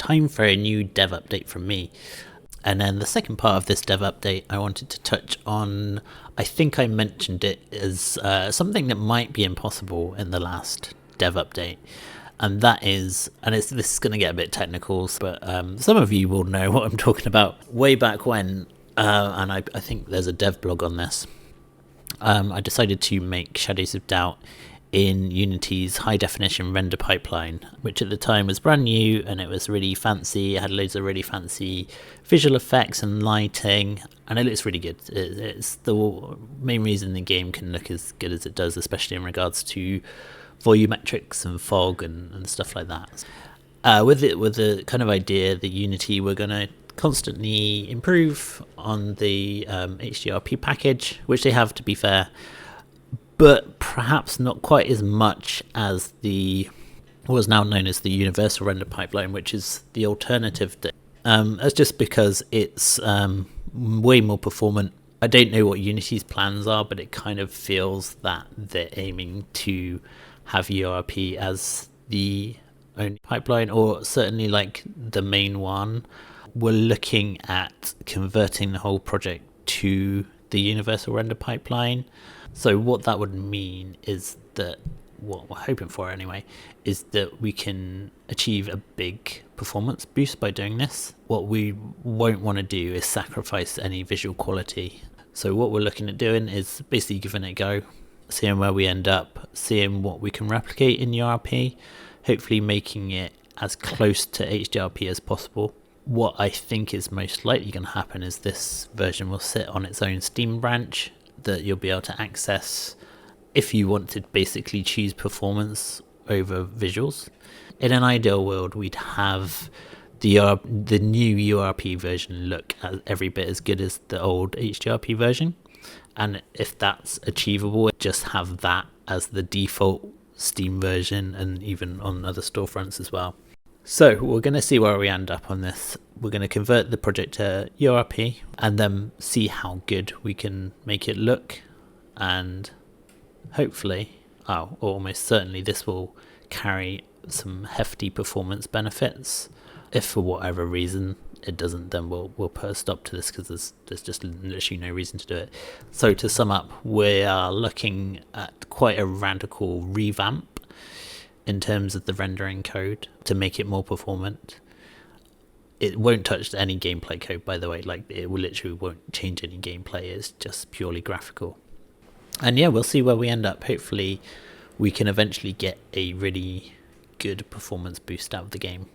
time for a new dev update from me. And then the second part of this dev update, I wanted to touch on, I think I mentioned it as something that might be impossible in the last dev update. And that is, this is going to get a bit technical, but some of you will know what I'm talking about. Way back when, and I think there's a dev blog on this, I decided to make Shadows of Doubt in Unity's high definition render pipeline, which at the time was brand new and it was really fancy. It had loads of really fancy visual effects and lighting, and it looks really good. It's the main reason the game can look as good as it does, especially in regards to volumetrics and fog and stuff like that. With the kind of idea that Unity were going to constantly improve on the HDRP package, which they have, to be fair, but perhaps not quite as much as what is now known as the Universal Render Pipeline, which is the alternative. That's just because it's way more performant. I don't know what Unity's plans are, but it kind of feels that they're aiming to have URP as the only pipeline, or certainly like the main one. We're looking at converting the whole project to the Universal Render Pipeline. So what that would mean is that, what we're hoping for anyway, is that we can achieve a big performance boost by doing this. What we won't want to do is sacrifice any visual quality. So what we're looking at doing is basically giving it a go, seeing where we end up, seeing what we can replicate in URP, hopefully making it as close to HDRP as possible. What I think is most likely going to happen is this version will sit on its own Steam branch that you'll be able to access if you want to basically choose performance over visuals. In an ideal world, we'd have the new URP version look every bit as good as the old HDRP version. And if that's achievable, just have that as the default Steam version, and even on other storefronts as well. So we're going to see where we end up on this. We're going to convert the project to URP and then see how good we can make it look. And hopefully, or almost certainly, this will carry some hefty performance benefits. If for whatever reason it doesn't, then we'll put a stop to this, because there's just literally no reason to do it. So to sum up, we are looking at quite a radical revamp in terms of the rendering code to make it more performant. It won't touch any gameplay code, by the way. Like, it literally won't change any gameplay. It's just purely graphical. And yeah, we'll see where we end up. Hopefully we can eventually get a really good performance boost out of the game.